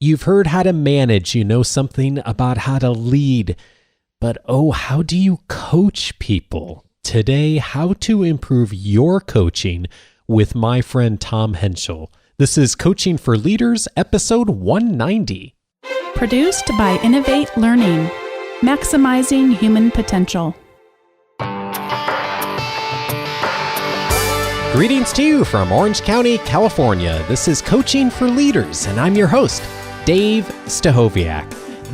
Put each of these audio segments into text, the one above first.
You've heard how to manage, you know something about how to lead, but how do you coach people? Today, how to improve your coaching with my friend Tom Henschel. This is Coaching for Leaders, episode 190. Produced by Innovate Learning, maximizing human potential. Greetings to you from Orange County, California. This is Coaching for Leaders, and I'm your host, Dave Stachowiak.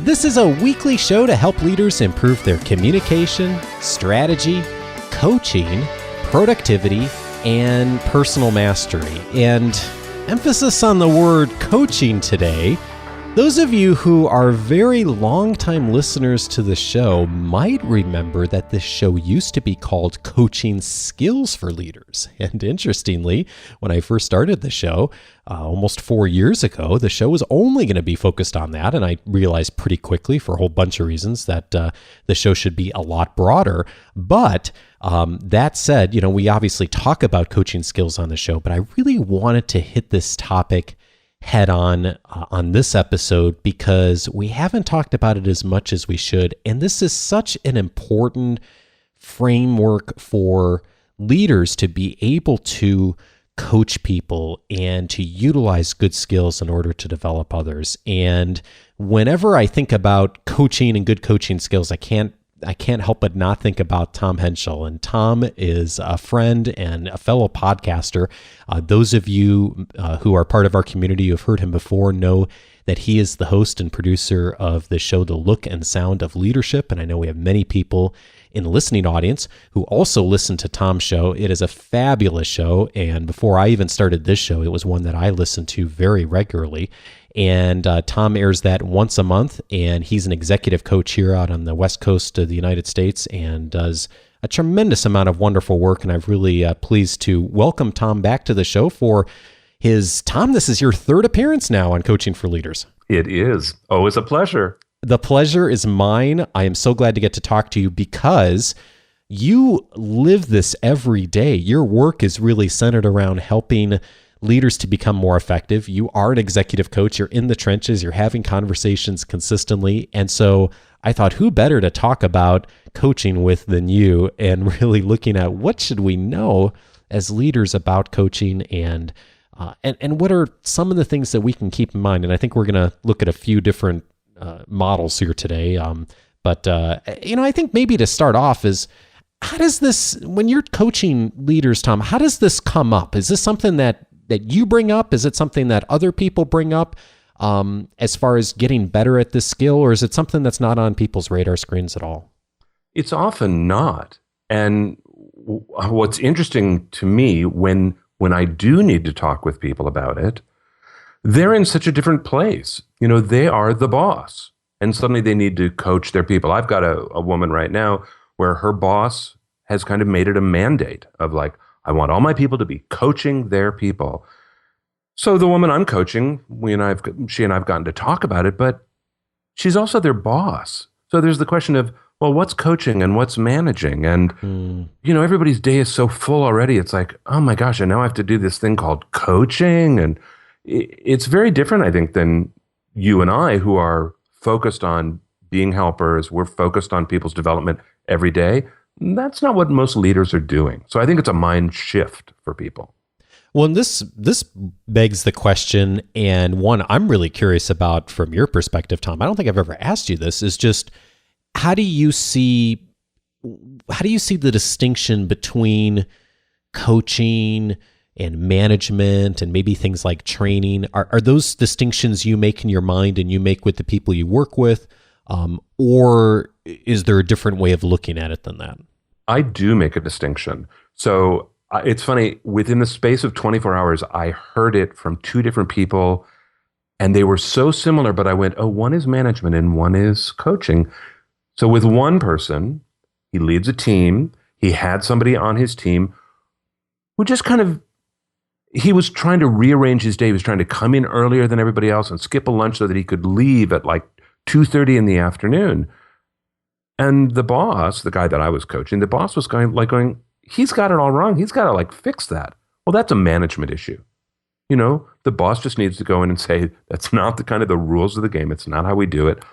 This is a weekly show to help leaders improve their communication, strategy, coaching, productivity, and personal mastery. And emphasis on the word coaching today. Those of you who are very long-time listeners to the show might remember that this show used to be called Coaching Skills for Leaders. And interestingly, when I first started the show, almost 4 years ago, the show was only going to be focused on that. And I realized pretty quickly, for a whole bunch of reasons, that the show should be a lot broader. But that said, we obviously talk about coaching skills on the show, but I really wanted to hit this topic head on this episode because we haven't talked about it as much as we should. And this is such an important framework for leaders to be able to coach people and to utilize good skills in order to develop others. And whenever I think about coaching and good coaching skills, I can't help but not think about Tom Henschel. And Tom is a friend and a fellow podcaster. Those of you who are part of our community who have heard him before know that he is the host and producer of the show, The Look and Sound of Leadership. And I know we have many people in the listening audience who also listen to Tom's show. It is a fabulous show. And before I even started this show, it was one that I listened to very regularly. And Tom airs that once a month, and he's an executive coach here out on the West Coast of the United States and does a tremendous amount of wonderful work. And I'm really pleased to welcome Tom back to the show for Tom, this is your third appearance now on Coaching for Leaders. It is. Always a pleasure. The pleasure is mine. I am so glad to get to talk to you because you live this every day. Your work is really centered around helping leaders to become more effective. You are an executive coach. You're in the trenches. You're having conversations consistently. And so I thought, who better to talk about coaching with than you, and really looking at what should we know as leaders about coaching and what are some of the things that we can keep in mind. And I think we're going to look at a few different models here today. I think maybe to start off is, how does this, when you're coaching leaders, Tom, how does this come up? Is this something that you bring up? Is it something that other people bring up as far as getting better at this skill? Or is it something that's not on people's radar screens at all? It's often not. And what's interesting to me when I do need to talk with people about it, they're in such a different place. They are the boss, and suddenly they need to coach their people. I've got a woman right now where her boss has kind of made it a mandate of like, I want all my people to be coaching their people. So the woman I'm coaching, she and I've gotten to talk about it, but she's also their boss. So there's the question of, well, what's coaching and what's managing? And, everybody's day is so full already. It's like, oh my gosh, and now I have to do this thing called coaching. And it's very different, I think, than you and I, who are focused on being helpers. We're focused on people's development every day. That's not what most leaders are doing. So I think it's a mind shift for people. Well, and this begs the question, and one I'm really curious about from your perspective, Tom. I don't think I've ever asked you this, is just how do you see the distinction between coaching and management and maybe things like training? Are those distinctions you make in your mind and you make with the people you work with? Or is there a different way of looking at it than that? I do make a distinction. So it's funny, within the space of 24 hours, I heard it from two different people and they were so similar, but I went, oh, one is management and one is coaching. So with one person, he leads a team. He had somebody on his team who just he was trying to rearrange his day. He was trying to come in earlier than everybody else and skip a lunch so that he could leave at like 2:30 in the afternoon. And the boss, the guy that I was coaching, the boss was going, he's got it all wrong. He's got to fix that. Well, that's a management issue. The The boss just needs to go in and say, that's not the kind of the rules of the game. It's not how we do it.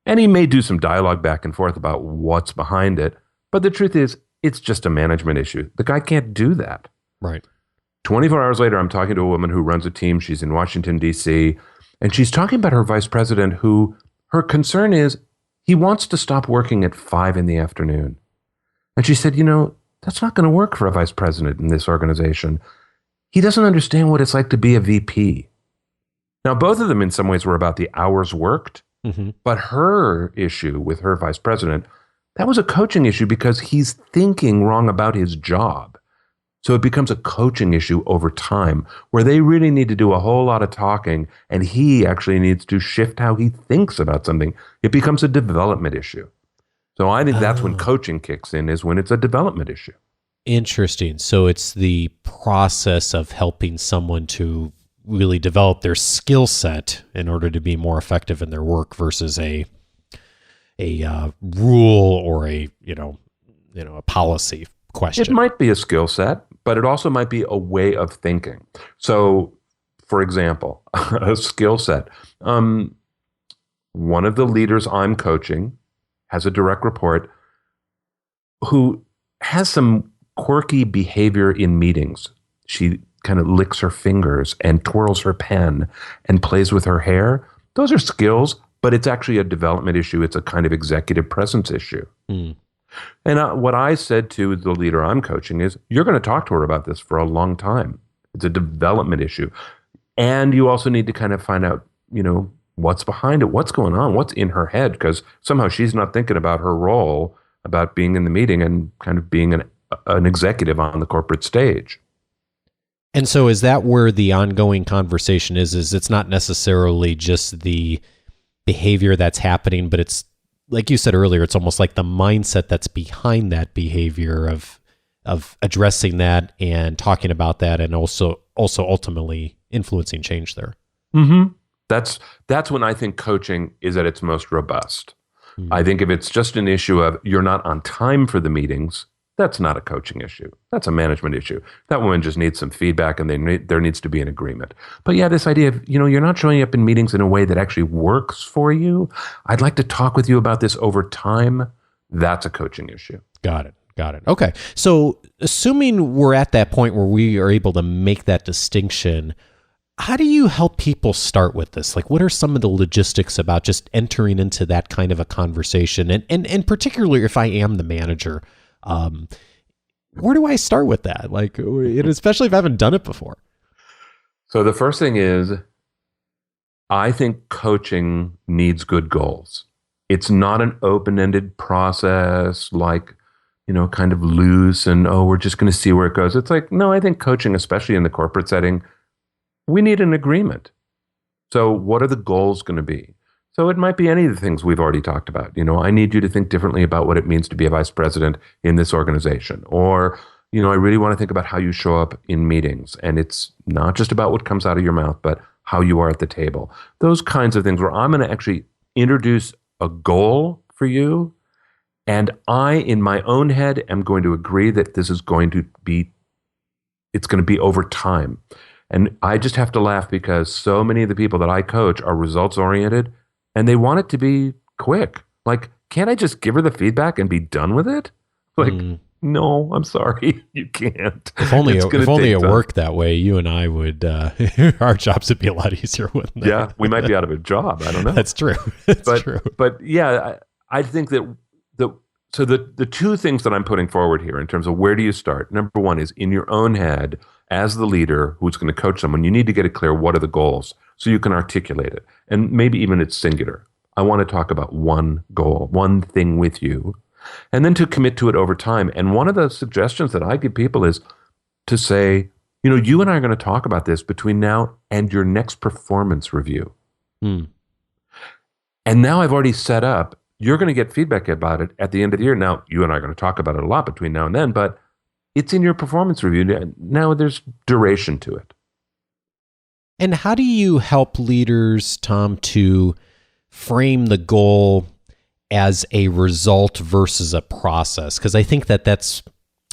And he may do some dialogue back and forth about what's behind it. But the truth is, it's just a management issue. The guy can't do that. Right. 24 hours later, I'm talking to a woman who runs a team. She's in Washington, D.C., and she's talking about her vice president who her concern is he wants to stop working at 5 p.m. And she said, that's not going to work for a vice president in this organization. He doesn't understand what it's like to be a VP. Now, both of them in some ways were about the hours worked, but her issue with her vice president, that was a coaching issue because he's thinking wrong about his job. So it becomes a coaching issue over time where they really need to do a whole lot of talking and he actually needs to shift how he thinks about something. It becomes a development issue. So I think that's when coaching kicks in, is when it's a development issue. Interesting. So it's the process of helping someone to really develop their skill set in order to be more effective in their work versus a rule or a policy question. It might be a skill set, but it also might be a way of thinking. So, for example, a skill set. One of the leaders I'm coaching has a direct report who has some quirky behavior in meetings. She kind of licks her fingers and twirls her pen and plays with her hair. Those are skills, but it's actually a development issue. It's a kind of executive presence issue. And what I said to the leader I'm coaching is, you're going to talk to her about this for a long time. It's a development issue. And you also need to kind of find out, what's behind it, what's going on, what's in her head, because somehow she's not thinking about her role, about being in the meeting and kind of being an executive on the corporate stage. And so is that where the ongoing conversation is it's not necessarily just the behavior that's happening, but it's, like you said earlier, it's almost like the mindset that's behind that behavior of addressing that and talking about that and also ultimately influencing change there. Mm-hmm. That's when I think coaching is at its most robust. I think if it's just an issue of you're not on time for the meetings, that's not a coaching issue. That's a management issue. That woman just needs some feedback and there needs to be an agreement. But yeah, this idea of, you're not showing up in meetings in a way that actually works for you. I'd like to talk with you about this over time. That's a coaching issue. Got it. Okay. So assuming we're at that point where we are able to make that distinction, how do you help people start with this? Like, what are some of the logistics about just entering into that kind of a conversation? And particularly if I am the manager, where do I start with that? Like, especially if I haven't done it before. So the first thing is, I think coaching needs good goals. It's not an open-ended process like, kind of loose and, we're just going to see where it goes. It's like, no, I think coaching, especially in the corporate setting, we need an agreement. So what are the goals going to be? So it might be any of the things we've already talked about. I need you to think differently about what it means to be a vice president in this organization. Or, I really want to think about how you show up in meetings. And it's not just about what comes out of your mouth, but how you are at the table. Those kinds of things where I'm going to actually introduce a goal for you. And I, in my own head, am going to agree that this is going to be, it's going to be over time. And I just have to laugh because so many of the people that I coach are results oriented and they want it to be quick. Like, can't I just give her the feedback and be done with it? Like, no, I'm sorry, you can't. If only it worked that way, you and I would, our jobs would be a lot easier, wouldn't they? Yeah, we might be out of a job. I don't know. That's true. That's true. But yeah, I think that the two things that I'm putting forward here in terms of where do you start? Number one is in your own head, as the leader who's going to coach someone, you need to get it clear what are the goals so you can articulate it. And maybe even it's singular. I want to talk about one goal, one thing with you, and then to commit to it over time. And one of the suggestions that I give people is to say, you and I are going to talk about this between now and your next performance review. And now I've already set up, you're going to get feedback about it at the end of the year. Now, you and I are going to talk about it a lot between now and then, but it's in your performance review. Now there's duration to it. And how do you help leaders, Tom, to frame the goal as a result versus a process? Because I think that's,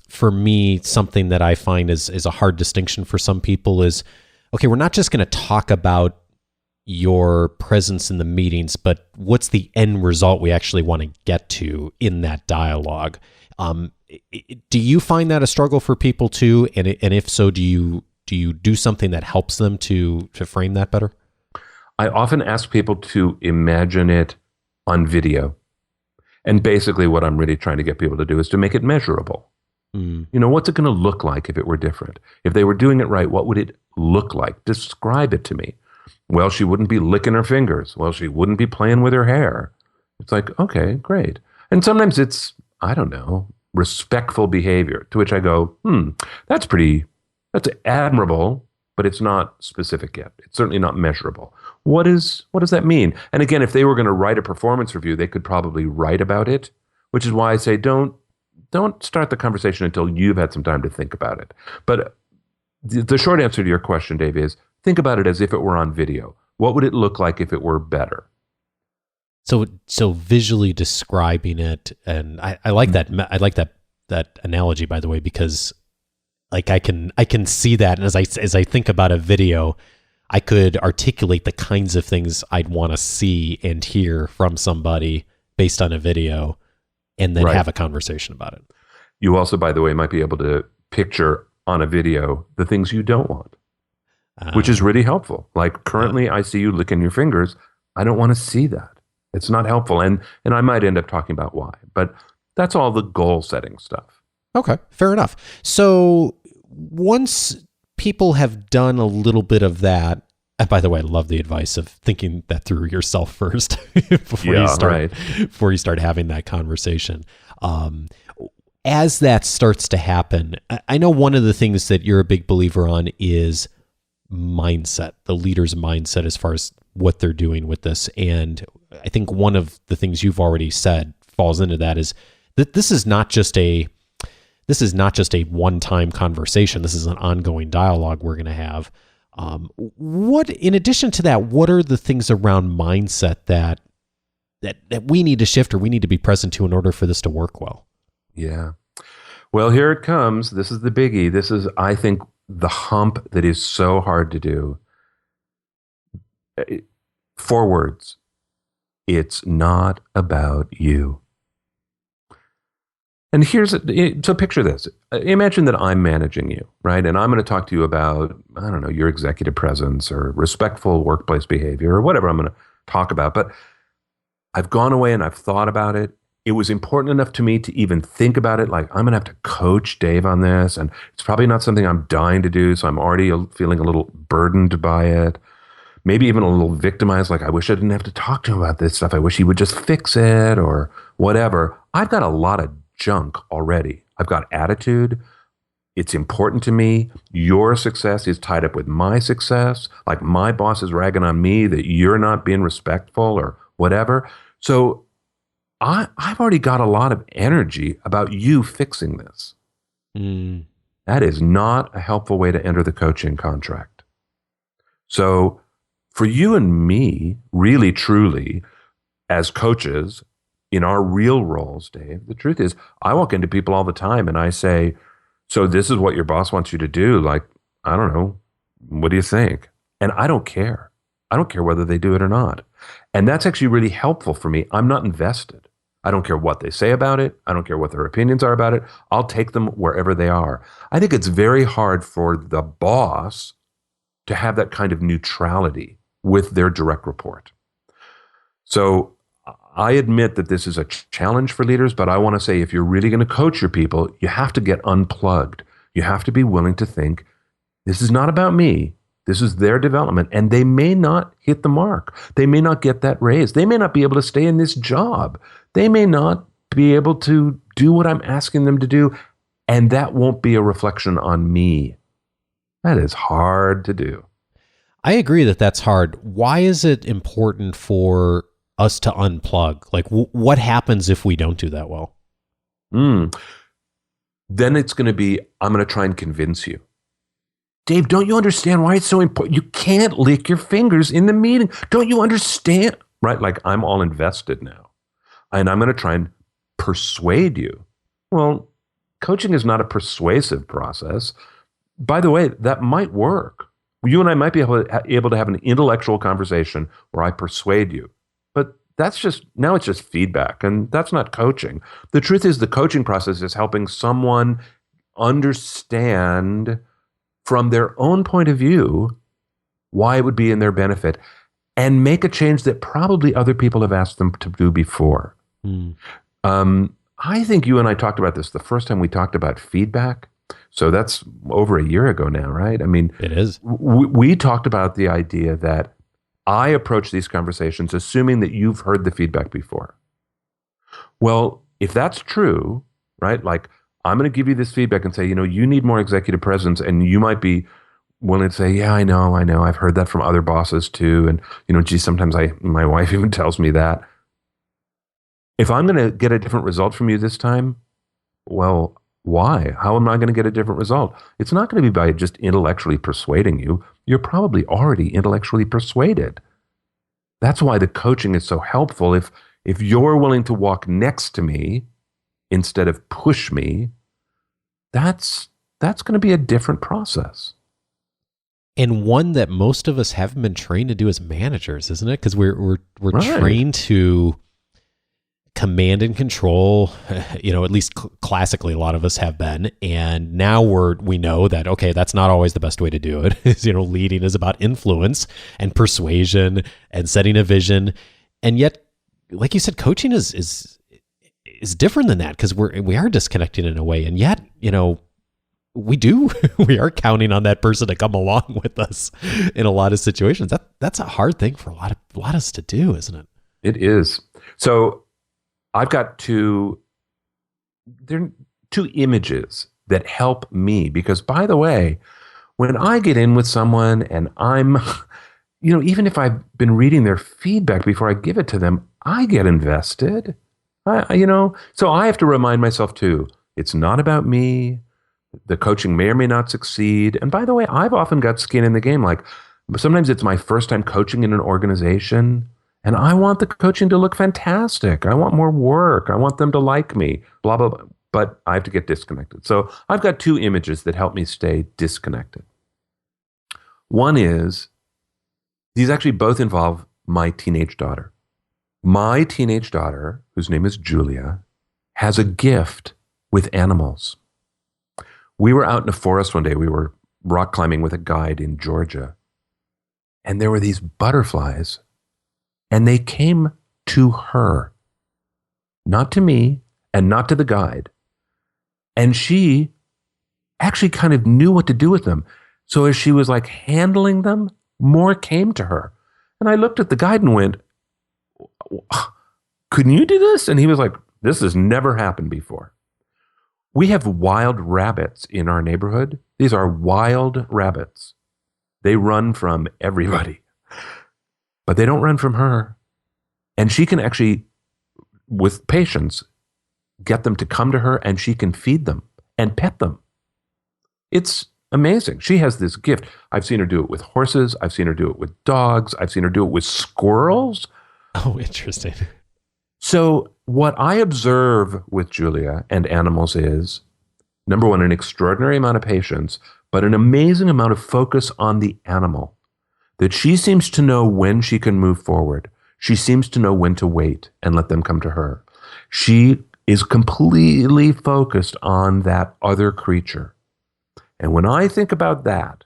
for me, something that I find is a hard distinction for some people is okay, we're not just going to talk about your presence in the meetings, but what's the end result we actually want to get to in that dialogue? Do you find that a struggle for people too? And if so, do you do something that helps them to frame that better? I often ask people to imagine it on video. And basically what I'm really trying to get people to do is to make it measurable. What's it going to look like if it were different? If they were doing it right, what would it look like? Describe it to me. Well, she wouldn't be licking her fingers. Well, she wouldn't be playing with her hair. It's like, okay, great. And sometimes it's, I don't know, respectful behavior, to which I go, that's admirable, but it's not specific yet. It's certainly not measurable. What does that mean? And again, if they were going to write a performance review, they could probably write about it, which is why I say don't start the conversation until you've had some time to think about it. But the short answer to your question, Dave, is think about it as if it were on video. What would it look like if it were better? So visually describing it, and I like that. I like that analogy, by the way, because like I can see that, and as I think about a video, I could articulate the kinds of things I'd want to see and hear from somebody based on a video, and then have a conversation about it. You also, by the way, might be able to picture on a video the things you don't want, which is really helpful. Like currently, I see you licking your fingers. I don't want to see that. It's not helpful, and I might end up talking about why. But that's all the goal setting stuff. Okay, fair enough. So once people have done a little bit of that, and by the way, I love the advice of thinking that through yourself first before you start having that conversation. As that starts to happen, I know one of the things that you're a big believer on is mindset, the leader's mindset as far as what they're doing with this. And I think one of the things you've already said falls into that is that this is not just a one-time conversation. This is an ongoing dialogue we're going to have. In addition to that, what are the things around mindset that we need to shift or we need to be present to in order for this to work well? Yeah. Well, here it comes. This is the biggie. This is, I think, the hump that is so hard to do. 4 words. It's not about you. And so picture this. Imagine that I'm managing you, right? And I'm going to talk to you about, I don't know, your executive presence or respectful workplace behavior or whatever I'm going to talk about. But I've gone away and I've thought about it. It was important enough to me to even think about it. Like, I'm going to have to coach Dave on this. And it's probably not something I'm dying to do. So I'm already feeling a little burdened by it. Maybe even a little victimized. Like, I wish I didn't have to talk to him about this stuff. I wish he would just fix it or whatever. I've got a lot of junk already. I've got attitude. It's important to me. Your success is tied up with my success. Like, my boss is ragging on me that you're not being respectful or whatever. So I've already got a lot of energy about you fixing this. That is not a helpful way to enter the coaching contract. So for you and me, really, truly, as coaches, in our real roles, Dave, the truth is I walk into people all the time and I say, so this is what your boss wants you to do. Like, I don't know. What do you think? And I don't care. I don't care whether they do it or not. And that's actually really helpful for me. I'm not invested. I don't care what they say about it. I don't care what their opinions are about it. I'll take them wherever they are. I think it's very hard for the boss to have that kind of neutrality with their direct report. So I admit that this is a challenge for leaders, but I want to say if you're really going to coach your people, you have to get unplugged. You have to be willing to think, this is not about me. This is their development. And they may not hit the mark. They may not get that raise. They may not be able to stay in this job. They may not be able to do what I'm asking them to do. And that won't be a reflection on me. That is hard to do. I agree that that's hard. Why is it important for us to unplug? Like, what happens if we don't do that well? Then it's going to be, I'm going to try and convince you. Dave, don't you understand why it's so important? You can't lick your fingers in the meeting. Don't you understand? Right? Like, I'm all invested now. And I'm going to try and persuade you. Well, coaching is not a persuasive process. By the way, that might work. You and I might be able to have an intellectual conversation where I persuade you. But now it's just feedback, and that's not coaching. The truth is the coaching process is helping someone understand from their own point of view why it would be in their benefit and make a change that probably other people have asked them to do before. I think you and I talked about this the first time we talked about feedback. So that's over a year ago now, right? I mean, It is. We talked about the idea that I approach these conversations assuming that you've heard the feedback before. Well, if that's true, right? Like, I'm going to give you this feedback and say, you need more executive presence, and you might be willing to say, yeah, I know, I've heard that from other bosses too, and gee, sometimes my wife even tells me that. If I'm going to get a different result from you this time, well, why? How am I going to get a different result? It's not going to be by just intellectually persuading you. You're probably already intellectually persuaded. That's why the coaching is so helpful. If you're willing to walk next to me instead of push me, that's going to be a different process. And one that most of us haven't been trained to do as managers, isn't it? Because we're Right. trained to command and control, at least classically, a lot of us have been. And now we know that, okay, that's not always the best way to do it. Leading is about influence and persuasion and setting a vision. And yet, like you said, coaching is different than that, because we are disconnected in a way. And yet, we are counting on that person to come along with us in a lot of situations. That's a hard thing for a lot of us to do, isn't it? It is. So I've got two images that help me, because, by the way, when I get in with someone and I'm, even if I've been reading their feedback before I give it to them, I get invested. So I have to remind myself too, it's not about me. The coaching may or may not succeed. And by the way, I've often got skin in the game. Like, sometimes it's my first time coaching in an organization, and I want the coaching to look fantastic. I want more work. I want them to like me, blah, blah, blah. But I have to get disconnected. So I've got two images that help me stay disconnected. One is, these actually both involve my teenage daughter. My teenage daughter, whose name is Julia, has a gift with animals. We were out in a forest one day. We were rock climbing with a guide in Georgia. And there were these butterflies. And they came to her, not to me and not to the guide. And she actually kind of knew what to do with them. So as she was like handling them, more came to her. And I looked at the guide and went, couldn't you do this? And he was like, this has never happened before. We have wild rabbits in our neighborhood. These are wild rabbits. They run from everybody. But they don't run from her. And she can actually, with patience, get them to come to her, and she can feed them and pet them. It's amazing. She has this gift. I've seen her do it with horses. I've seen her do it with dogs. I've seen her do it with squirrels. Oh, interesting. So what I observe with Julia and animals is, number one, an extraordinary amount of patience, but an amazing amount of focus on the animal. That she seems to know when she can move forward. She seems to know when to wait and let them come to her. She is completely focused on that other creature. And when I think about that,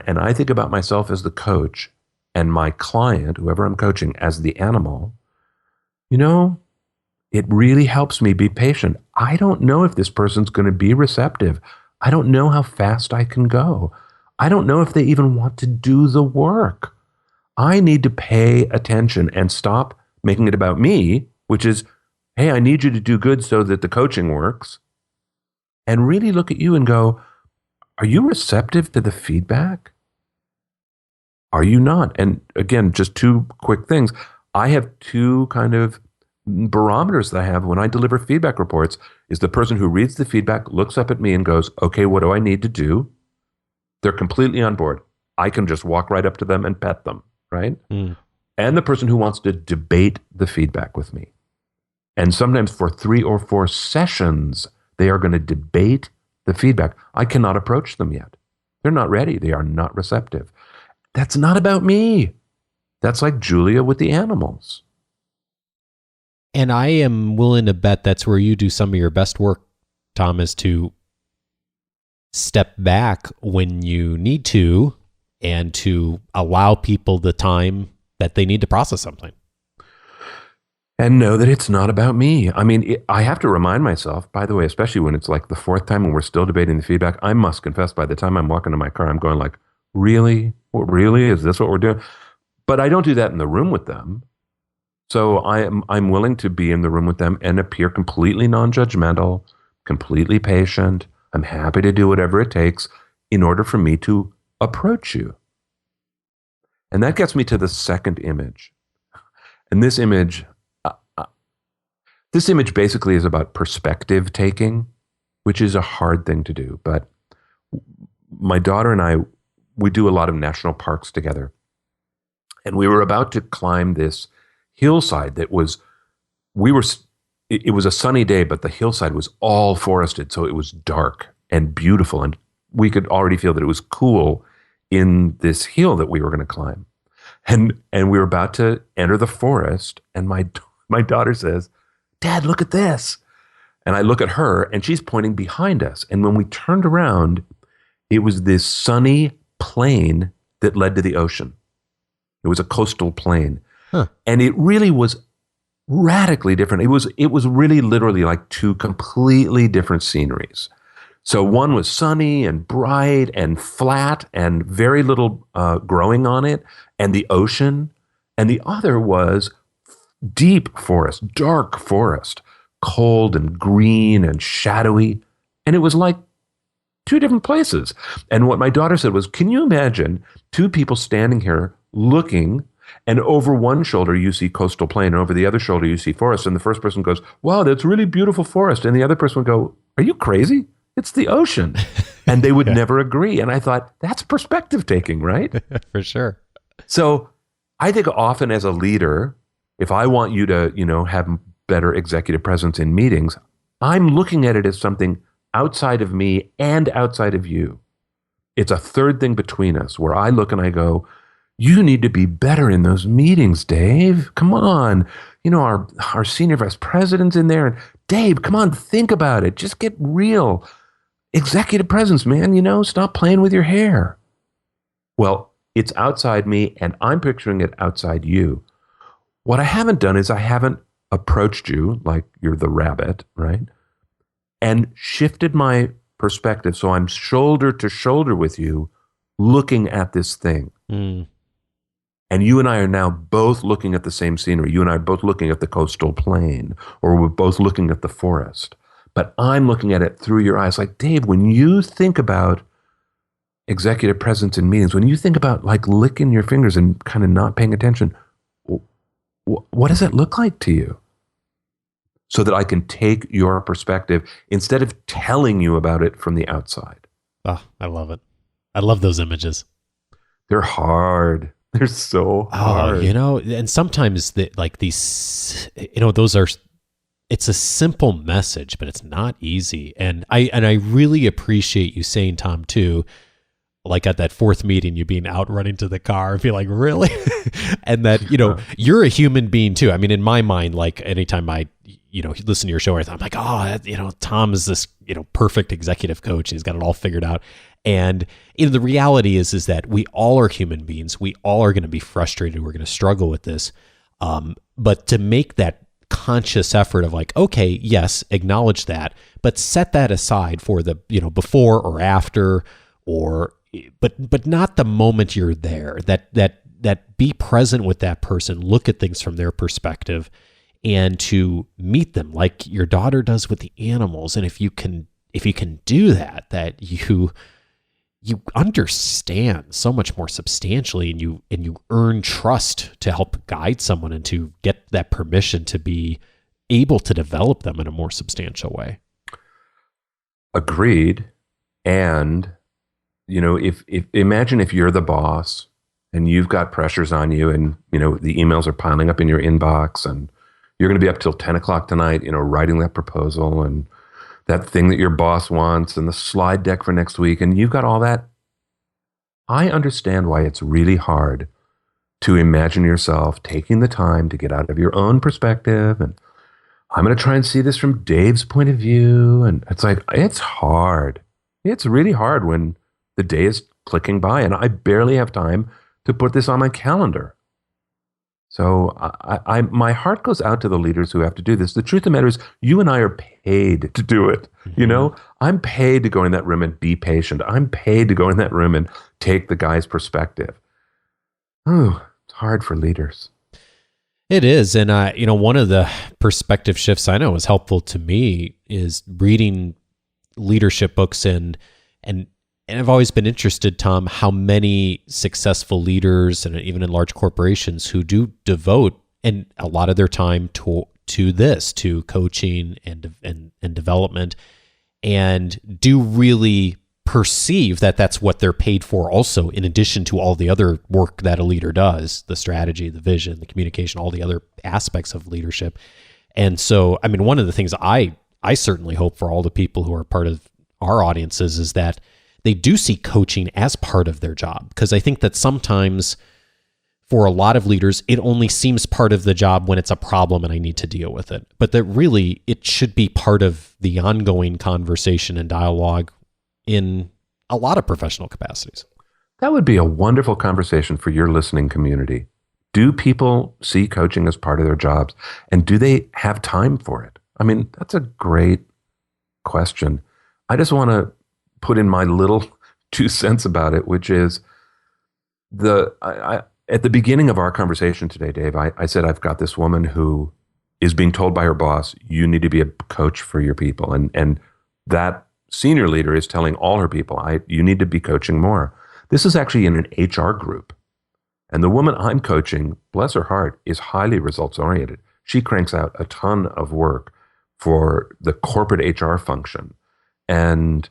and I think about myself as the coach and my client, whoever I'm coaching, as the animal, it really helps me be patient. I don't know if this person's going to be receptive. I don't know how fast I can go. I don't know if they even want to do the work. I need to pay attention and stop making it about me, which is, hey, I need you to do good so that the coaching works, and really look at you and go, are you receptive to the feedback? Are you not? And again, just two quick things. I have two kind of barometers that I have when I deliver feedback reports. Is the person who reads the feedback, looks up at me and goes, okay, what do I need to do? They're completely on board. I can just walk right up to them and pet them, right? Mm. And the person who wants to debate the feedback with me. And sometimes for 3 or 4 sessions, they are going to debate the feedback. I cannot approach them yet. They're not ready. They are not receptive. That's not about me. That's like Julia with the animals. And I am willing to bet that's where you do some of your best work, Tom, is to step back when you need to and to allow people the time that they need to process something. And know that it's not about me. I mean, I have to remind myself, by the way, especially when it's like the fourth time and we're still debating the feedback, I must confess, by the time I'm walking to my car, I'm going like, really? What, really? Is this what we're doing? But I don't do that in the room with them. So I'm willing to be in the room with them and appear completely non-judgmental, completely patient. I'm happy to do whatever it takes in order for me to approach you. And that gets me to the second image. And this image basically is about perspective taking, which is a hard thing to do. But my daughter and I, we do a lot of national parks together. And we were about to climb this hillside that was, it was a sunny day, but the hillside was all forested. So it was dark and beautiful. And we could already feel that it was cool in this hill that we were going to climb. And we were about to enter the forest. And my daughter says, Dad, look at this. And I look at her and she's pointing behind us. And when we turned around, it was this sunny plain that led to the ocean. It was a coastal plain. Huh. And it really was radically different. It was really literally like two completely different sceneries. So one was sunny and bright and flat and very little growing on it, and the ocean. And the other was deep forest, dark forest, cold and green and shadowy. And it was like two different places. And what my daughter said was, can you imagine two people standing here looking, and over one shoulder you see coastal plain, and over the other shoulder you see forest. And the first person goes, wow, that's really beautiful forest. And the other person would go, are you crazy? It's the ocean. And they would never agree. And I thought, that's perspective taking, right? For sure. So I think often as a leader, if I want you to, have better executive presence in meetings, I'm looking at it as something outside of me and outside of you. It's a third thing between us where I look and I go, you need to be better in those meetings, Dave. Come on. Our senior vice president's in there. And Dave, come on, think about it. Just get real. Executive presence, man, stop playing with your hair. Well, it's outside me and I'm picturing it outside you. What I haven't done is I haven't approached you like you're the rabbit, right? And shifted my perspective so I'm shoulder to shoulder with you looking at this thing. Mm. And you and I are now both looking at the same scenery. You and I are both looking at the coastal plain, or we're both looking at the forest. But I'm looking at it through your eyes. Like, Dave, when you think about executive presence in meetings, when you think about like licking your fingers and kind of not paying attention, what does it look like to you? So that I can take your perspective instead of telling you about it from the outside. Oh, I love it. I love those images. They're hard. They're so hard. And sometimes these, those are, it's a simple message, but it's not easy. And I really appreciate you saying, Tom, too, like at that fourth meeting, you being out running to the car and be like, really? And that, you're a human being too. I mean, in my mind, like anytime I, listen to your show, I'm like, Tom is this, perfect executive coach. He's got it all figured out. And the reality is that we all are human beings. We all are going to be frustrated. We're going to struggle with this. But to make that conscious effort of like, okay, yes, acknowledge that, but set that aside for the, before or after, but not the moment you're there, that be present with that person, look at things from their perspective, and to meet them like your daughter does with the animals. And if you can do that you understand so much more substantially, and you earn trust to help guide someone and to get that permission to be able to develop them in a more substantial way. Agreed. And if imagine if you're the boss and you've got pressures on you, and the emails are piling up in your inbox, and you're going to be up till 10 o'clock tonight, writing that proposal and that thing that your boss wants and the slide deck for next week, and you've got all that I understand why it's really hard to imagine yourself taking the time to get out of your own perspective and I'm going to try and see this from Dave's point of view. And it's like, it's hard. It's really hard when the day is clicking by and I barely have time to put this on my calendar. So my heart goes out to the leaders who have to do this. The truth of the matter is you and I are paid to do it. Mm-hmm. You know, I'm paid to go in that room and be patient. I'm paid to go in that room and take the guy's perspective. Oh, it's hard for leaders. It is. And, one of the perspective shifts I know was helpful to me is reading leadership books and I've always been interested, Tom, how many successful leaders and even in large corporations who do devote and a lot of their time to this, to coaching and development, and do really perceive that that's what they're paid for also, in addition to all the other work that a leader does, the strategy, the vision, the communication, all the other aspects of leadership. And so, I mean, one of the things I certainly hope for all the people who are part of our audiences is that they do see coaching as part of their job. Because I think that sometimes for a lot of leaders, it only seems part of the job when it's a problem and I need to deal with it. But that really, it should be part of the ongoing conversation and dialogue in a lot of professional capacities. That would be a wonderful conversation for your listening community. Do people see coaching as part of their jobs? And do they have time for it? I mean, that's a great question. I just want to put in my little 2 cents about it, which is at the beginning of our conversation today, Dave, I said, I've got this woman who is being told by her boss, you need to be a coach for your people. And that senior leader is telling all her people, you need to be coaching more. This is actually in an HR group. And the woman I'm coaching, bless her heart, is highly results oriented. She cranks out a ton of work for the corporate HR function. And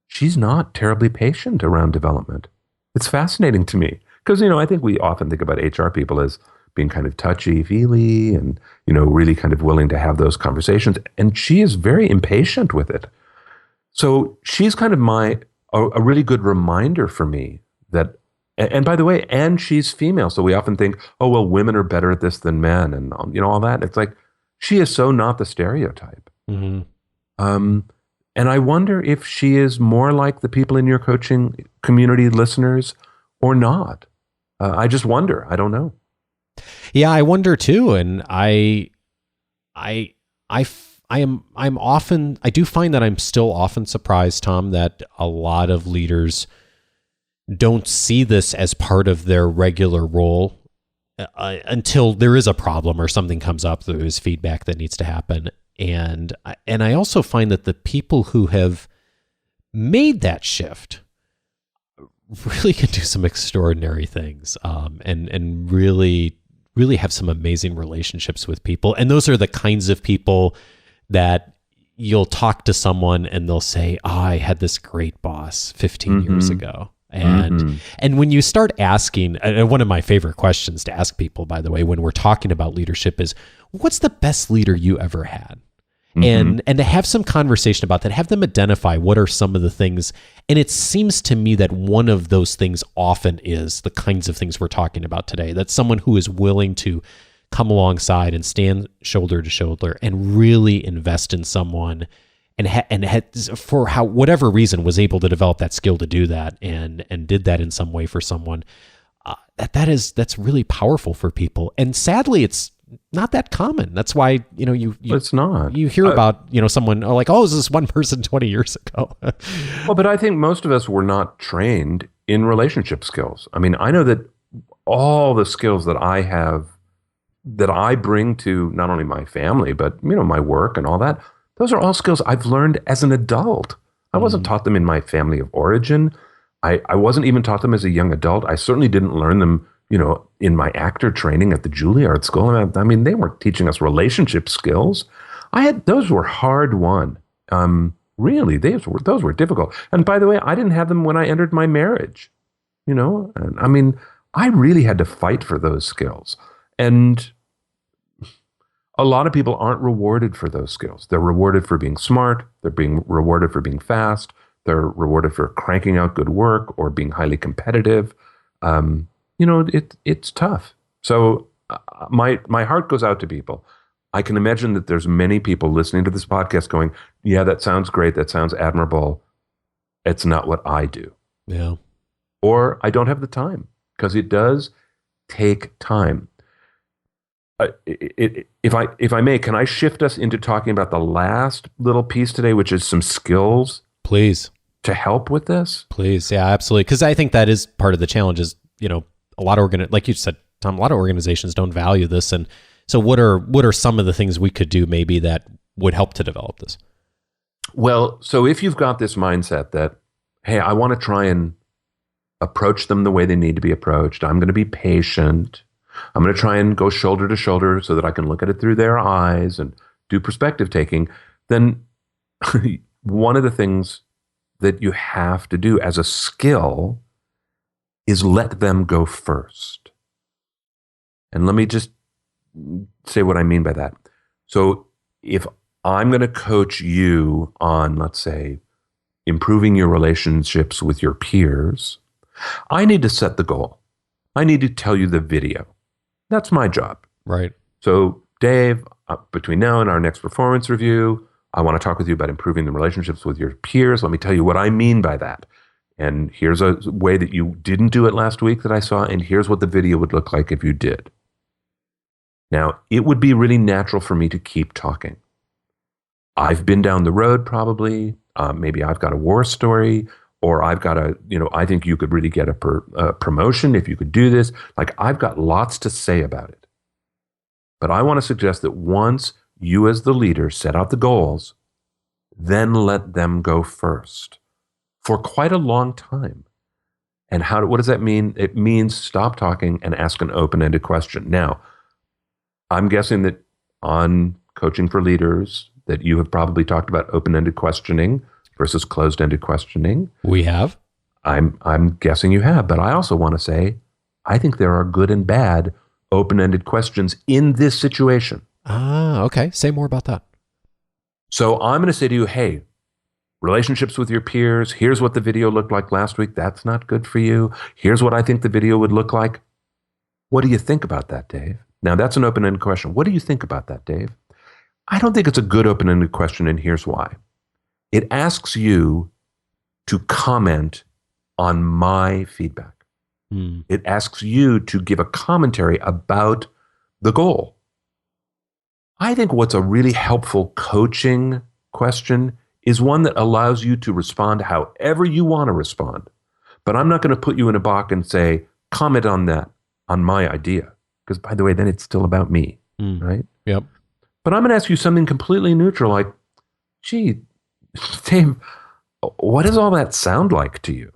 she's not terribly patient around development. It's fascinating to me because, I think we often think about HR people as being kind of touchy-feely and, really kind of willing to have those conversations. And she is very impatient with it. So she's kind of a really good reminder for me that, and by the way, and she's female. So we often think, oh, well, women are better at this than men and, all that. It's like, she is so not the stereotype. Mm-hmm. And I wonder if she is more like the people in your coaching community listeners or not. I just wonder. I don't know. Yeah, I wonder too. And I do find that I'm still often surprised, Tom, that a lot of leaders don't see this as part of their regular role until there is a problem or something comes up, there is feedback that needs to happen. And I also find that the people who have made that shift really can do some extraordinary things, and really have some amazing relationships with people. And those are the kinds of people that you'll talk to someone and they'll say, oh, I had this great boss 15 years ago. And when you start asking, and one of my favorite questions to ask people, by the way, when we're talking about leadership is, what's the best leader you ever had? And to have some conversation about that, have them identify what are some of the things. And it seems to me that one of those things often is the kinds of things we're talking about today. That's someone who is willing to come alongside and stand shoulder to shoulder and really invest in someone, and for whatever reason was able to develop that skill to do that and did that in some way for someone. That's really powerful for people. And sadly, it's not that common. That's why, it's not. You hear about, someone like, oh, is this one person 20 years ago? Well, but I think most of us were not trained in relationship skills. I mean, I know that all the skills that I have, that I bring to not only my family, but, my work and all that, those are all skills I've learned as an adult. I wasn't taught them in my family of origin. I wasn't even taught them as a young adult. I certainly didn't learn them, in my actor training at the Juilliard School. I mean, they weren't teaching us relationship skills. Those were hard won. Really, those were difficult. And by the way, I didn't have them when I entered my marriage. And I mean, I really had to fight for those skills. And a lot of people aren't rewarded for those skills. They're rewarded for being smart. They're being rewarded for being fast. They're rewarded for cranking out good work or being highly competitive. It's tough. So my heart goes out to people. I can imagine that there's many people listening to this podcast going, yeah, that sounds great. That sounds admirable. It's not what I do. Yeah. Or I don't have the time, because it does take time. If I may, can I shift us into talking about the last little piece today, which is some skills? Please. To help with this? Please. Yeah, absolutely. Because I think that is part of the challenge is, a lot of like you said, Tom, a lot of organizations don't value this. And so what are some of the things we could do maybe that would help to develop this? Well, so if you've got this mindset that, hey, I want to try and approach them the way they need to be approached. I'm going to be patient. I'm going to try and go shoulder to shoulder so that I can look at it through their eyes and do perspective taking. Then one of the things that you have to do as a skill is let them go first. And let me just say what I mean by that. So if I'm going to coach you on, let's say, improving your relationships with your peers, I need to set the goal. I need to tell you the video. That's my job. Right. So, Dave, between now and our next performance review, I want to talk with you about improving the relationships with your peers. Let me tell you what I mean by that. And here's a way that you didn't do it last week that I saw, and here's what the video would look like if you did. Now, it would be really natural for me to keep talking. I've been down the road probably. Maybe I've got a war story, or I've got I think you could really get a promotion if you could do this. Like, I've got lots to say about it. But I want to suggest that once you as the leader set out the goals, then let them go first for quite a long time. And what does that mean? It means stop talking and ask an open-ended question. Now, I'm guessing that on Coaching for Leaders, that you have probably talked about open-ended questioning versus closed-ended questioning. We have. I'm guessing you have, but I also want to say, I think there are good and bad open-ended questions in this situation. Ah, okay. Say more about that. So I'm going to say to you, hey, relationships with your peers, here's what the video looked like last week. That's not good for you. Here's what I think the video would look like. What do you think about that, Dave? Now, that's an open-ended question. What do you think about that, Dave? I don't think it's a good open-ended question, and here's why. It asks you to comment on my feedback. It asks you to give a commentary about the goal. I think what's a really helpful coaching question is one that allows you to respond however you want to respond. But I'm not going to put you in a box and say, comment on that, on my idea. Because, by the way, then it's still about me, right? Yep. But I'm going to ask you something completely neutral, like, gee, Dave, what does all that sound like to you?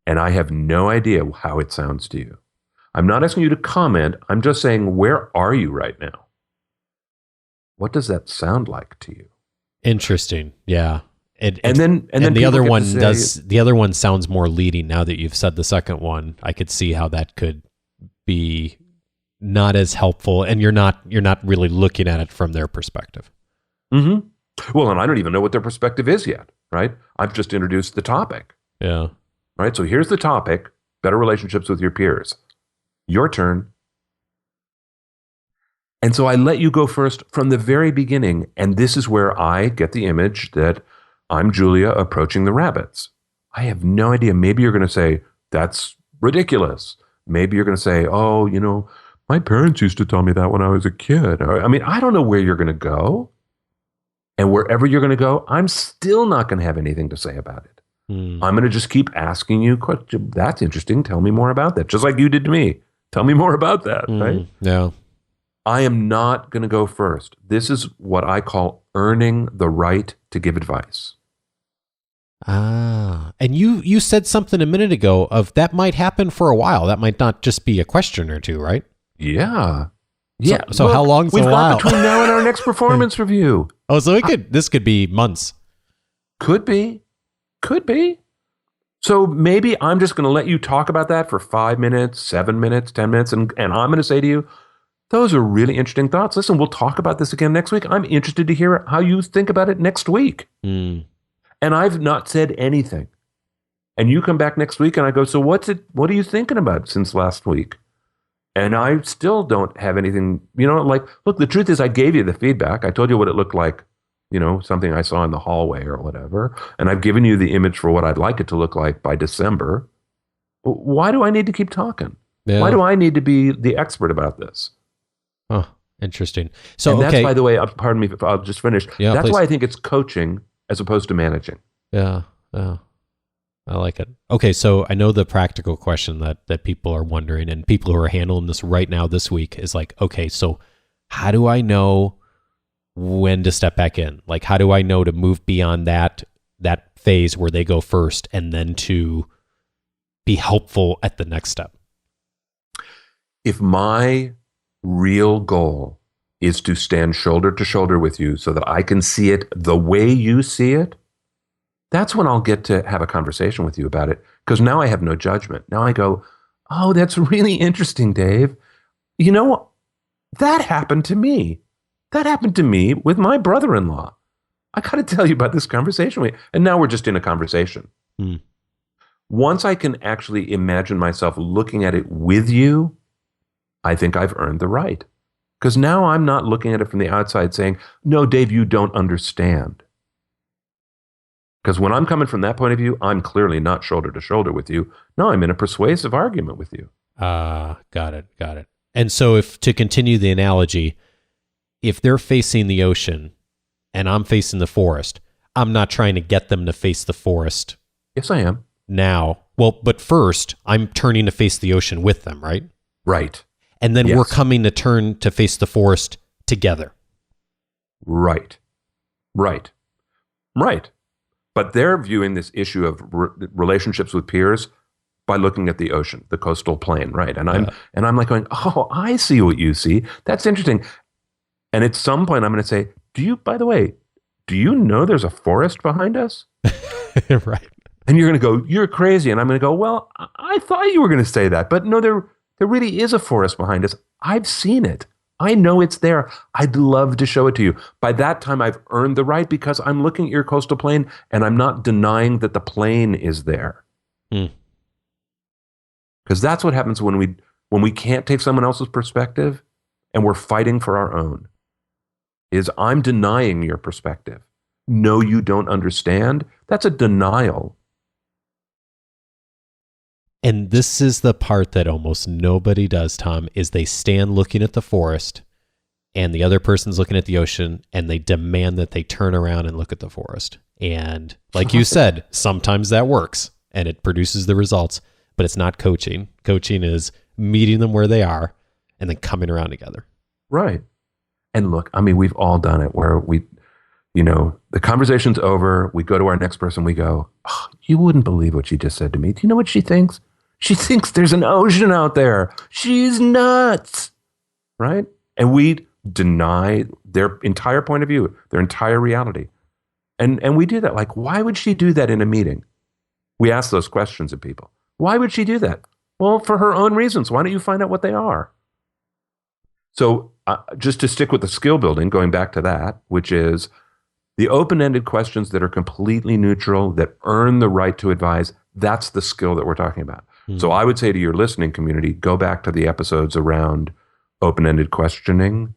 And I have no idea how it sounds to you. I'm not asking you to comment. I'm just saying, where are you right now? What does that sound like to you? Interesting. Yeah. And then the other one the other one sounds more leading. Now that you've said the second one, I could see how that could be not as helpful, and you're not really looking at it from their perspective. Mm-hmm. Well, and I don't even know what their perspective is yet, right? I've just introduced the topic. Yeah. Right. So here's the topic: better relationships with your peers. Your turn. And so I let you go first from the very beginning, and this is where I get the image that I'm Julia approaching the rabbits. I have no idea. Maybe you're going to say, that's ridiculous. Maybe you're going to say, oh, my parents used to tell me that when I was a kid. I mean, I don't know where you're going to go. And wherever you're going to go, I'm still not going to have anything to say about it. I'm going to just keep asking you questions. That's interesting. Tell me more about that. Just like you did to me. Tell me more about that, right? Yeah. I am not going to go first. This is what I call earning the right to give advice. Ah, and you said something a minute ago of that might happen for a while. That might not just be a question or two, right? Yeah. Yeah. So look, how long's a while? We've got between now and our next performance review. Oh, so this could be months. Could be. So maybe I'm just going to let you talk about that for 5 minutes, 7 minutes, 10 minutes, and I'm going to say to you, those are really interesting thoughts. Listen, we'll talk about this again next week. I'm interested to hear how you think about it next week. And I've not said anything. And you come back next week and I go, so what are you thinking about since last week? And I still don't have anything, like, look, the truth is I gave you the feedback. I told you what it looked like, something I saw in the hallway or whatever. And I've given you the image for what I'd like it to look like by December. Why do I need to keep talking? Yeah. Why do I need to be the expert about this? Oh, interesting. So, and that's, okay. by the way, pardon me, I'll just finish. Yeah, that's please. why I think it's coaching as opposed to managing. Yeah. I like it. Okay, so I know the practical question that people are wondering, and people who are handling this right now this week is like, okay, so how do I know when to step back in? Like, how do I know to move beyond that phase where they go first and then to be helpful at the next step? If my real goal is to stand shoulder to shoulder with you so that I can see it the way you see it, that's when I'll get to have a conversation with you about it, because now I have no judgment. Now I go, oh, that's really interesting, Dave. You know what? That happened to me. That happened to me with my brother-in-law. I got to tell you about this conversation. And now we're just in a conversation. Once I can actually imagine myself looking at it with you, I think I've earned the right. Because now I'm not looking at it from the outside saying, no, Dave, you don't understand. Because when I'm coming from that point of view, I'm clearly not shoulder to shoulder with you. No, I'm in a persuasive argument with you. Got it. And so if to continue the analogy, if they're facing the ocean and I'm facing the forest, I'm not trying to get them to face the forest. Yes, I am. Now. Well, but first, I'm turning to face the ocean with them, right? Right. And then Yes. we're coming to turn to face the forest together. Right. But they're viewing this issue of relationships with peers by looking at the ocean, the coastal plain, right? And I'm like going, oh, I see what you see. That's interesting. And at some point, I'm going to say, by the way, do you know there's a forest behind us? Right. And you're going to go, you're crazy. And I'm going to go, well, I thought you were going to say that, but no, there really is a forest behind us. I've seen it. I know it's there. I'd love to show it to you. By that time, I've earned the right because I'm looking at your coastal plain and I'm not denying that the plain is there. Because that's what happens when we can't take someone else's perspective and we're fighting for our own. Is I'm denying your perspective. No, you don't understand. That's a denial. And this is the part that almost nobody does, Tom, is they stand looking at the forest and the other person's looking at the ocean and they demand that they turn around and look at the forest. And like you said, sometimes that works and it produces the results, but it's not coaching. Coaching is meeting them where they are and then coming around together. Right. And look, I mean, we've all done it where the conversation's over. We go to our next person. We go, oh, you wouldn't believe what she just said to me. Do you know what she thinks? She thinks there's an ocean out there. She's nuts. Right? And we deny their entire point of view, their entire reality. And we do that. Like, why would she do that in a meeting? We ask those questions of people. Why would she do that? Well, for her own reasons. Why don't you find out what they are? So just to stick with the skill building, going back to that, which is the open-ended questions that are completely neutral, that earn the right to advise, that's the skill that we're talking about. So I would say to your listening community, go back to the episodes around open-ended questioning.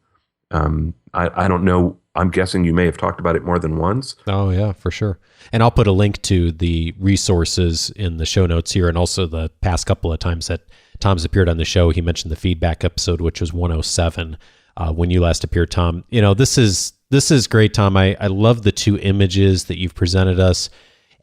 I don't know. I'm guessing you may have talked about it more than once. Oh, yeah, for sure. And I'll put a link to the resources in the show notes here, and also the past couple of times that Tom's appeared on the show. He mentioned the feedback episode, which was 107 when you last appeared, Tom. This is great, Tom. I love the two images that you've presented us,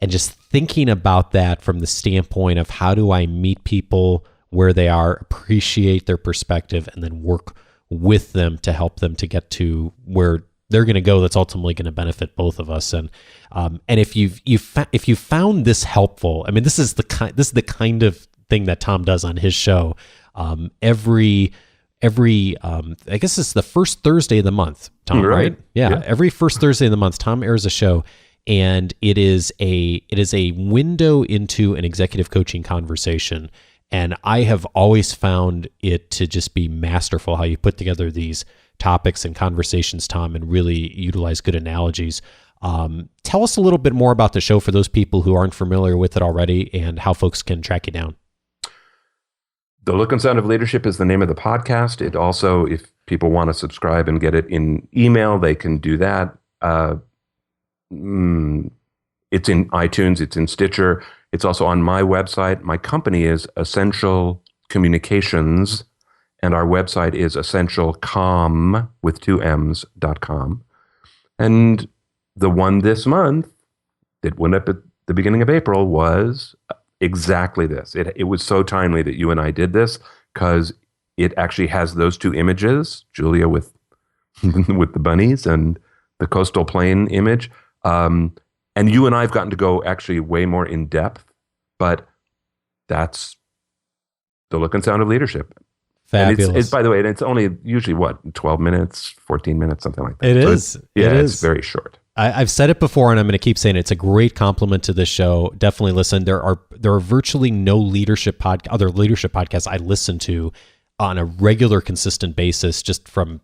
and just thinking about that from the standpoint of how do I meet people where they are, appreciate their perspective, and then work with them to help them to get to where they're going to go. That's ultimately going to benefit both of us. And if you found this helpful, I mean, this is the kind of thing that Tom does on his show. Every I guess it's the first Thursday of the month, Tom, right? Yeah. Every first Thursday of the month, Tom airs a show, and it is a window into an executive coaching conversation. And I have always found it to just be masterful how you put together these topics and conversations, Tom, and really utilize good analogies. Tell us a little bit more about the show for those people who aren't familiar with it already and how folks can track you down. The Look and Sound of Leadership is the name of the podcast. It also, if people want to subscribe and get it in email, they can do that. It's in iTunes, it's in Stitcher. It's also on my website. My company is Essential Communications, and our website is essentialcom with 2 M's.com. And the one this month that went up at the beginning of April was exactly this. It was so timely that you and I did this because it actually has those 2 images, Julia with with the bunnies and the coastal plain image. And you and I have gotten to go actually way more in depth, but that's the Look and Sound of Leadership. Fabulous. And it's by the way, it's only usually 12 minutes, 14 minutes, something like that. It is. It's very short. I've said it before, and I'm going to keep saying it. It's a great compliment to this show. Definitely listen. There are virtually no other leadership podcasts I listen to on a regular, consistent basis, just from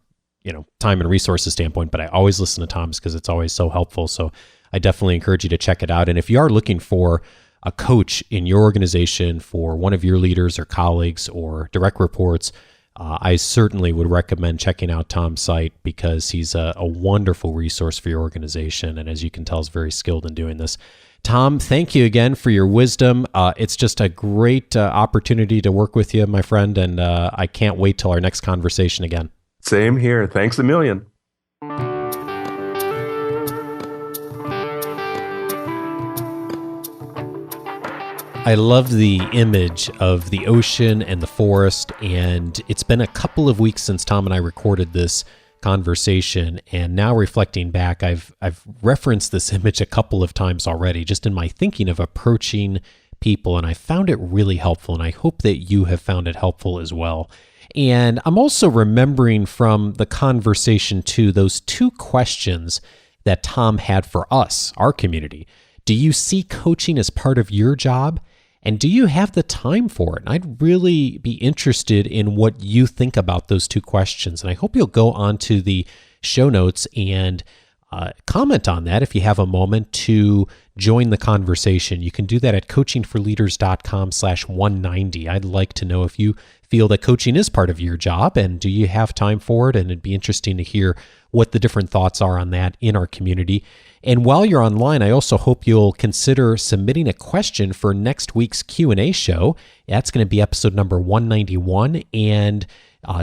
time and resources standpoint. But I always listen to Tom's because it's always so helpful. So I definitely encourage you to check it out. And if you are looking for a coach in your organization for one of your leaders or colleagues or direct reports, I certainly would recommend checking out Tom's site because he's a wonderful resource for your organization. And as you can tell, is very skilled in doing this. Tom, thank you again for your wisdom. It's just a great opportunity to work with you, my friend. And I can't wait till our next conversation again. Same here. Thanks a million. I love the image of the ocean and the forest, and it's been a couple of weeks since Tom and I recorded this conversation, and now reflecting back, I've referenced this image a couple of times already, just in my thinking of approaching people, and I found it really helpful, and I hope that you have found it helpful as well. And I'm also remembering from the conversation too, those 2 questions that Tom had for us, our community. Do you see coaching as part of your job? And do you have the time for it? And I'd really be interested in what you think about those 2 questions. And I hope you'll go onto the show notes and comment on that if you have a moment to join the conversation. You can do that at coachingforleaders.com/190. I'd like to know if you feel that coaching is part of your job and do you have time for it? And it'd be interesting to hear what the different thoughts are on that in our community. And while you're online, I also hope you'll consider submitting a question for next week's Q&A show. That's going to be episode number 191. And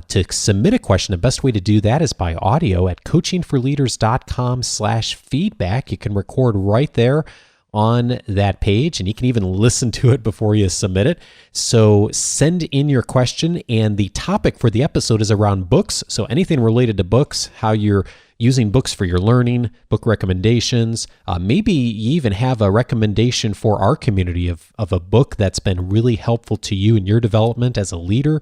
to submit a question, the best way to do that is by audio at coachingforleaders.com/feedback. You can record right there on that page, and you can even listen to it before you submit it. So send in your question, and the topic for the episode is around books. So anything related to books, how you're using books for your learning, book recommendations. Maybe you even have a recommendation for our community of a book that's been really helpful to you in your development as a leader.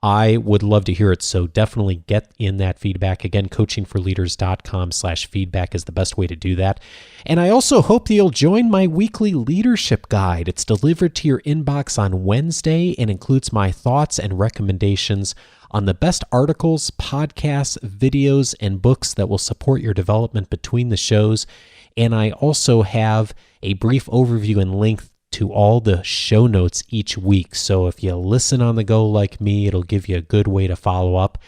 I would love to hear it, so definitely get in that feedback. Again, coachingforleaders.com/feedback is the best way to do that. And I also hope that you'll join my weekly leadership guide. It's delivered to your inbox on Wednesday and includes my thoughts and recommendations on the best articles, podcasts, videos, and books that will support your development between the shows. And I also have a brief overview and link to all the show notes each week. So if you listen on the go like me, it'll give you a good way to follow up.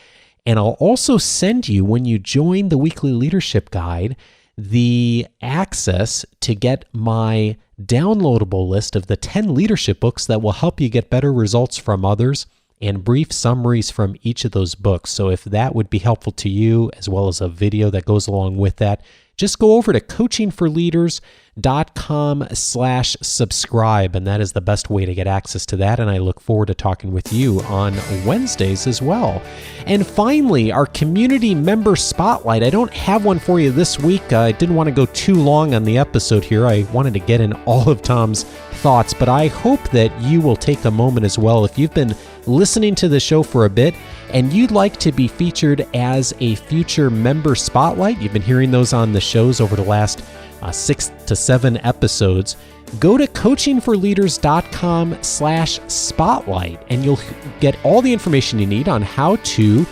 And I'll also send you, when you join the weekly leadership guide, the access to get my downloadable list of the 10 leadership books that will help you get better results from others and brief summaries from each of those books. So if that would be helpful to you, as well as a video that goes along with that, just go over to coachingforleaders.com/subscribe, and that is the best way to get access to that. And I look forward to talking with you on Wednesdays as well. And finally, our community member spotlight. I don't have one for you this week. I didn't want to go too long on the episode here. I wanted to get in all of Tom's thoughts, but I hope that you will take a moment as well. If you've been listening to the show for a bit and you'd like to be featured as a future member spotlight, you've been hearing those on the shows over the last 6 to 7 episodes, go to coachingforleaders.com/spotlight and you'll get all the information you need on how to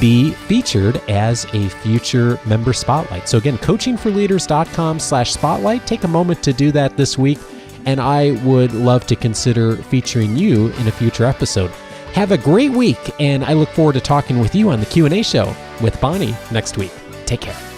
be featured as a future member spotlight. So again, coachingforleaders.com/spotlight. Take a moment to do that this week, and I would love to consider featuring you in a future episode. Have a great week, and I look forward to talking with you on the Q&A show with Bonnie next week. Take care.